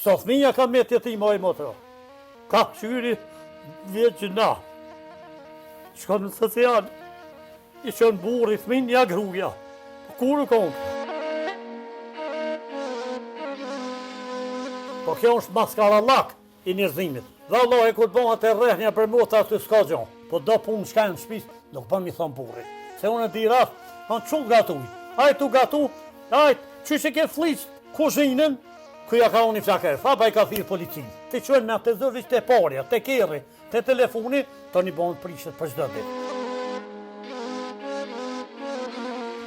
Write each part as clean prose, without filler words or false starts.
Sa fëmija ka me jetima e motra. Ka qyri vjetë gjëna. Shka në social. I qënë burri, fëminja gruja. Kur u konë? Po kjo është maskarallak i njerëzimit. Dhe Allah e kur bëha të rrehnja për mota aty s'ka gjon. Po do punë shka në shpis, nuk bën mi thonë burri. Se unë e di rast, kanë çu gatuj. Ai tu gatu, ai çu që ke fliç kuzhinën, ku ja ka unë flaker. Fa pa i ka thirr policin. Ti çojnë me atë zëvish te parja, te kerri, te telefoni, tani bën prishet për çdo ditë.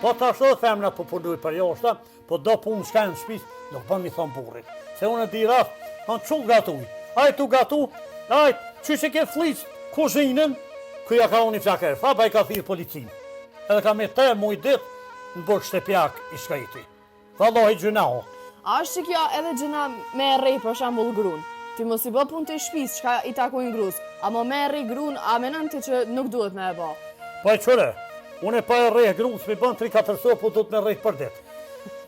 Po tash edhe femra po punoj për jashtë, po do punë shka në shpis, nuk bën mi thonë burri. Se unë e di rast, kanë çu gatuj. Ai tu gatu, ai çu që ke fliç kuzhinën, ku ja ka unë flaker. Fa pa i ka thirr policin. Edhe ka me te muj dit në bërë shtepjak i shkajti. Vallahi gjënaho. A është që kjo edhe gjëna me rej për shambull grun? Ti mos i bë punë të shpis, qka i takojnë grus. A mo me rej grun, a menon ti që nuk duhet me e bë? Po e qëre, unë e pa e rej grun, s'mi bën 3-4 so, po du të me rej për dit.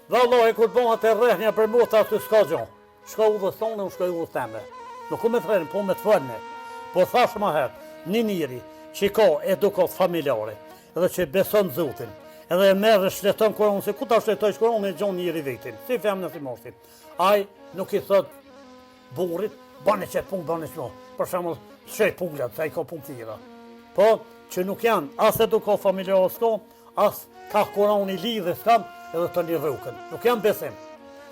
Vallahi kur bëha të rrehnja për mota aty s'ka gjon. Shka u dhe thonë, unë shka u dhe theme. Nuk u me të rejnë, po me të fërne. Po thash ma herë, një njëri që ka edukat familjare, edhe që beson Zotin, edhe e merë dhe shleton Koranin, se ku ta shletoj Koranin e gjon njëri vetin, si femnë si moshtin. Ai nuk i thot burrit, bane që punë, bane që për shembull shej pullat, se ai ka punë tjera. Po, që nuk janë as edukat familjare s'ka, as ka Koranin lidhe s'ka, edhe të një rrugën. Nuk janë besim.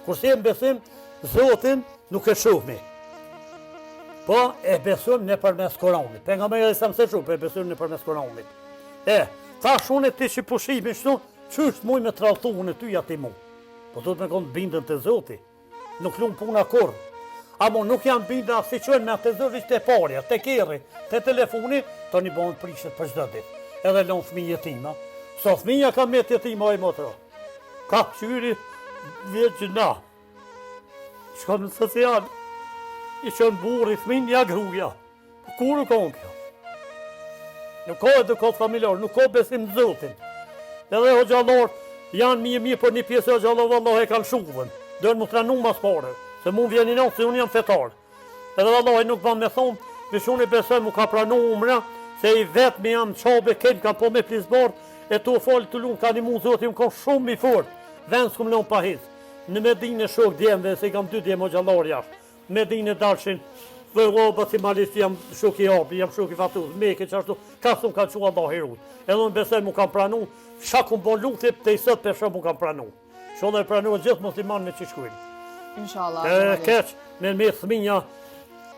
Kurse janë besim, Zotin nuk e shohmi. Po, e besojmë në përmes Koranit. Pejgamberi sa më thëshu, e besojmë në përmes Koranit. Thash unë ti që pushimi shtu, ç'është muj me tralltuhun e ty aty mu. Po do të me konë bindën të Zoti. Nuk lum puna kurrë. Amo nuk janë bindën as si qënë me atë zëvish të parja, të kerri, të telefoni, tani bëhen prishet për çdo ditë. Edhe lon fëmijë jetima. Sa fëmija ka me jetima e motra. Ka qyri vjetë gjëna. Shka në social. I qënë burri, fëminja gruja. Kur u konë kjo? Nuk ka edukat familjar, nuk ka besim në Zotin. Edhe o gjallor, janë mirë për një pjesë o gjallor, vallahi e kanë shuvën. Dërë mu tranu mas pare, se mu vjeni natë, se unë jam fetar. Edhe vallahi nuk van me thonë, vish unë i besoj mu ka pranu umra, se i vetë me jam qabe, kenë ka po me plisbart, e tu falë të lunë, ka një mu Zotin, më kanë shumë i fort, vend s'kum lënë pahis. Në Medinë shok djemve, se i kam 2 djem o gjallor jashtë. Medinë dalshin, vërroba si malisht jam shok i hapi, jam shok i fatuz, meke qashtu, ka s'u ka qua Allah herut. Edhe unë besoj mu kam pranu, shaku më bon lutje, të i sot për shumë mu kam pranu. Shonë e pranu gjithë musliman me që shkujnë. Inshallah. E keq, me thëminja,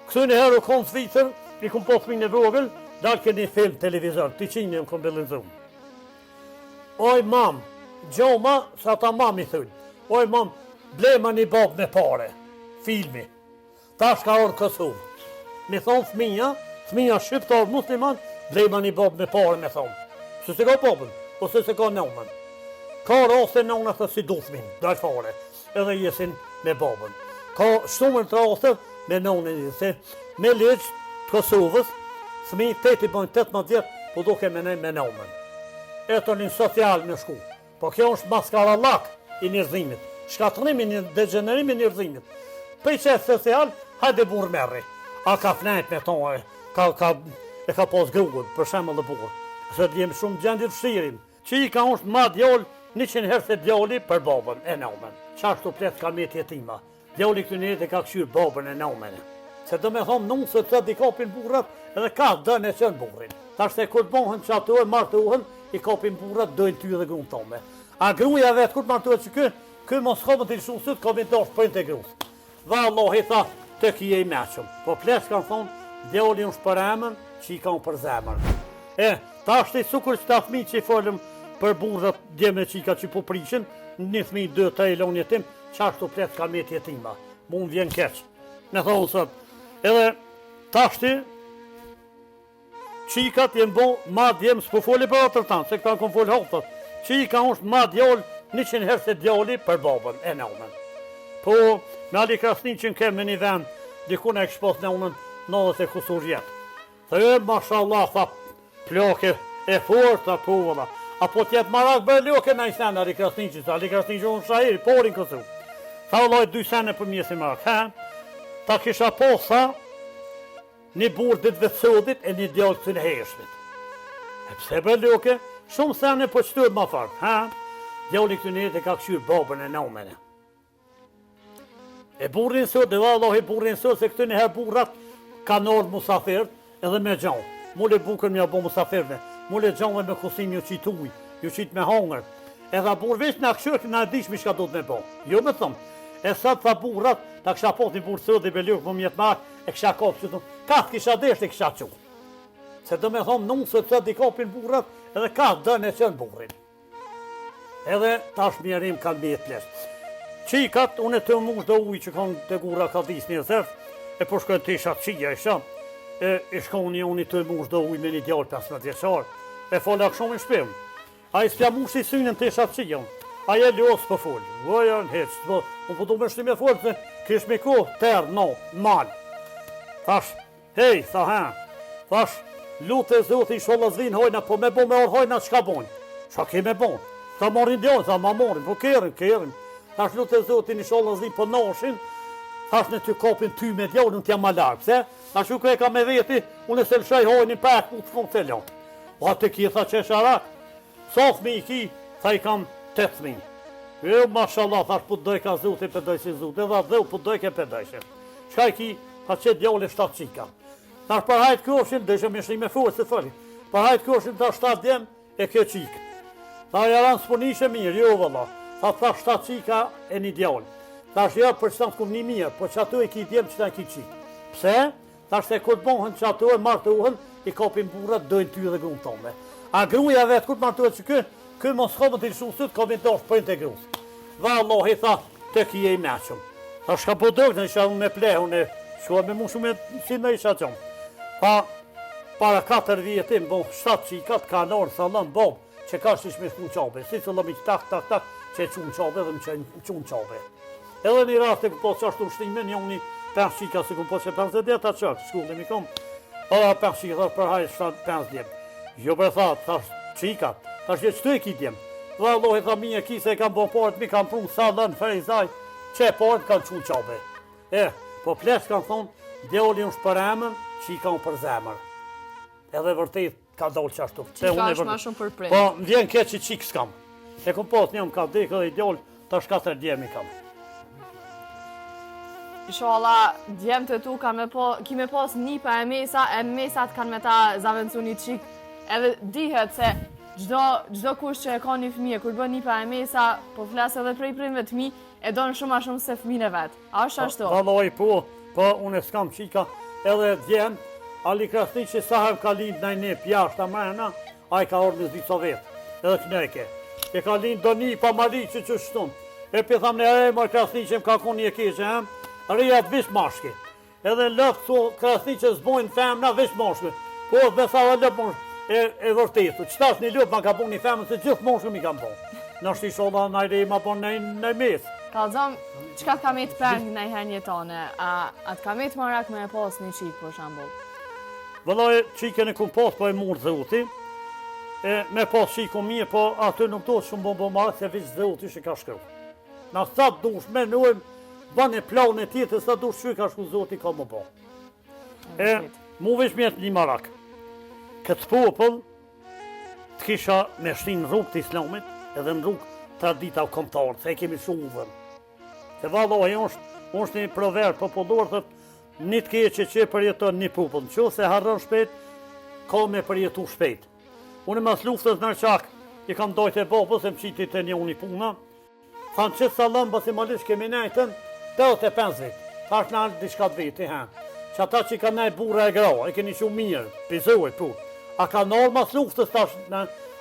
kësë në herë u konë svitër, i kom po thëminjë e vogël, dalë këni film televizor, të qinë më kom belinzumë. Oj mam, gjoma, sa ta mam i thënë, oj mam, blema një babë me pare, filmi. Tash ka orë Kosovë. Me thonë fëminja shqiptar musliman, blema një babë me pare me thonë. Se se ka babën, ose se ka nëmën. Ka raste nëmën atë si du fëmin, dalë fare, edhe jesin me babën. Ka shumën të raste me nëmën, se me legjë të Kosovës, fëmi 8 i bëjnë 18 vjetë, po duke me nejë me nëmën. Eto një social në shku. Po kjo është maskarallak i njerëzimit. Shkatërimi, degenerimi i njerëzimit. Për që e social, hajde burë merri. A ka fnajt me tonë, e ka pos grugën, për shemë dhe burë. Se të jemi shumë gjendit fëshirin. Që i ka është ma djollë, 100 herë se djolli për babën e nëmën. Qashtu pletë ka me jetima. Djolli këtë njëtë e ka këshyrë babën e nëmën. Se do me thonë nunë se të di kapin burrat, edhe ka dënë e qënë burrin. Ta shte kur bohen që ato e martuhen, i kapin burrat, dojnë ty dhe grunë tome. A gruja vetë kur martuhet që kë mos komën të shumë sëtë, kapin të është për të grusë. Dhe Allah i tha, të kje i meqëm. Po plesh kanë thonë, djoli është për emën, që i kanë për zemër. Ta është i sukur që ta fmi që i folëm për burrat djeme që i ka që po prishin, një fmi 2-3 lonë jetim, që ashtu plesh ka me jetima. Mund vjen keq. Me thonë sot, edhe tashti, qikat jenë bo ma djemë, s'po foli për atër tanë, se këta në kom foli hotët. Qika është ma djallë, 100 herë se djalli për babën e nëmën. Po, me Ali Krasnin që në kemë një vend, dikune e këshpos nëmën 90 kusur jetë. Thë mashallah, tha, ploke e forta pola. Apo tjetë marak bërë ljoke me i sen Ali Krasnin që, Ali Krasnin që unë shahiri, porin kësu. Tha vëllaj 2 sene për mjesi marak, ta kisha posa një burë ditë vëtsodit e një djallë të në heshmit. E pse për luke, shumë sene po qëtër ma farë, ha? Djalli këtë njëtë e ka këshyrë babën e naumene. E burrin sot, dhe vallohi burrin sot, se këtë njëherë burrat ka nërë musafirët edhe me gjanë. Mule bukën mja bo musafirëve, mule gjanë me kusim ju qitë uj, ju qitë me hangër. Edhe burë veç në akshërë në dishmi shka do të me bo. Jo me thëmë, e sot tha burrat, ta kësha pot një burë sot dhe belukë më mjetë marë, e kësha kopë që të katë kisha desht e kësha qu. Se do me thëmë nëmë se të di kopin burrat, edhe katë dënë e qënë burrin. Edhe tash mjerim kanë mjetë pleshtë. Qikat, unë e të mush do ujë që kanë të gura ka dis një zërë, e po shkojnë të isha qia isha, e shkoni unë i të mush do ujë me një djallë 15 vjeçar, e fola këshom i shpim. A i s'pja mush i synën të isha qia, a i e ljosë për folë, voja në heqë, unë po du me shti me folë, se kish me ko, terë, no, malë. Thash, hej, tha ha, thash, lutë e zotë i sholazvin hojna, po me bo me orë hojna qka bojnë, qa ke me bojnë, ta morin djallë, ta ma morin, po kerin. Thash lutë e zotin i sholazvin po noshin, thash në ty kopin ty me djallë, në t'jam ma larë, pse? Thash u e ka me veti, unë e se lëshaj hojnë i pak, u të fund të ljonë. O atë ki, tha që e sharak, sof me i ki, tha i kam 8.000. Jo, mashallah, thash po doj ka zotin për doj si zotin, edhe dhe po doj ke për dojshin. Shka i ki, tha që djallë e 7 qika. Thash për hajt koshin, dëshë me shri me forë, se fëri, për hajt koshin tha 7 djem e kjo qikë. Tha jaran s'punishe mirë, jo vëlla. Tha 7 qika e një djallë. Tha është për që ta të kumë një mirë, po që ato e ki djemë që ta ki qikë. Pse? Tha është e këtë bohën që ato e martohen, i kapin burat, dojnë ty dhe grunë tome. A gruja vetë këtë martohet që kë mos komën të lëshu sëtë, kapin të është për të grusë. Dhe Allah i tha, të ki e i meqëm. Tha shka po dojnë, në isha unë me plehe, unë e shkua me mu shumë si në isha qëmë. Tha, para 4 vjetim, bo 7 qikat, ka nërë, thalën, bob, që ka shish me shku qabe, si të lëmi tak, që e qunë qabe dhe më që e qunë qabe. Edhe një rast e ku po qashtu më shtime, një unë 5 qika se ku po që 50 djetë atë qërë, shkullë mi kom, edhe 5 qika, thash për hajë 5 djemë. Jo për tha, thash qikat, thash që qëtu e ki djemë. Dhe Allah i tha mi e ki se e kam bon parët, mi kam prunë sa lënë fejzaj, që e parët kanë qunë qabe. Po plesh kanë thonë, djali unë shpër emën, qika unë për zemër. Edhe vërtet ka dollë qashtu. Qika është ma shumë për prind. Po, më vjen keq që qikë s'kam. E kom pas njëm ka dekë dhe i djallë, tash 4 djemi kam. Inshallah, djemë të tu ki me pas nipa e mesat kanë me ta zavendësu një qik. Edhe dihet se gjdo kush që e ka një fëmije, kur bën nipa e mesa, po flasë edhe prej prindve të mi, e donë shumë a shumë se fëmine vetë. A është ashtu? Valoj, po, unë e s'kam qika, edhe djemë, Ali Krasni që sahem ka lindë në një pjashtë a mrena, a i ka orë në zdica vetë, edhe kneke. E ka lindë do një pa mali që shtunë. E për thamë në marë Krasni që më ka konë një keqë, rrijat vish mashki. Edhe lëpë të Krasni që zbojnë femna vish mashki. Po, me sa dhe lëpë mashki e vërtetu. Qëtash një lëpë ma ka bon një femën se gjithë mashki mi kam bon. Në shti shoda në ajri ma bon në mes. Kalzom, qëka të ka me të prengë në i henje tone? A të ka me të marak me e pas një qikë, për shambull? Vëllaj, qikën e kum pas po e murë zëuti, me pas qikë mirë, po aty nuk do shumë bo marë, se vishë zëuti që ka shkru. Në sa të dush me nujmë, banë e plaun e tjetë, sa dush që ka shku zëuti ka më bo. Mu vish mjetë një marak. Këtë popëll, të kisha me shtinë në rrugë të islamit, edhe në rrugë tradita u komtarë, se e kemi shumë uvën. Se vëllaj, është një proverb popullor, thëtë, një të keqe që përjeton një popull, në që se harron shpejt, ka me përjetu shpejt. Unë mas luftës në qak, i kam dojtë e babës, e më qitit e një unë i puna, thanë që sa lëmë basi malish kemi nejtën, 85 vit, thash në alë diçka të viti, që ata që i ka nej bura e gra, e keni shumë mirë, pizoj, a ka nërë mas luftës, thash,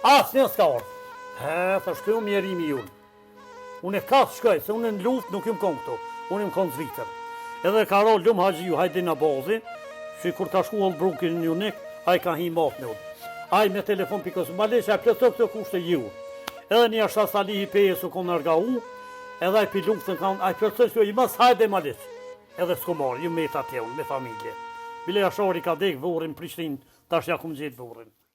asë një s'ka orë. Thash, kjo mjerimi junë. Unë e kasë shkoj, se unë në luft nuk jum konë këto, unë jum konë zvitër. Edhe ka ro lumë haqiju hajdina bazi, që kur ka shku allë brukin një nik, a i ka hi matë në ullë. A i me telefon pikës, malesh e plëtër këtë kushtë e ju. Edhe një ashtë sali i peje su konë nërga u, edhe a i pi luftën kanë, a i plëtër që i mas hajde malesh. Edhe s'ko marë, ju me ta tjevën, me familje. Bile ashari ka dekë vorin Prishtin, tash ja kum gjithë vorin.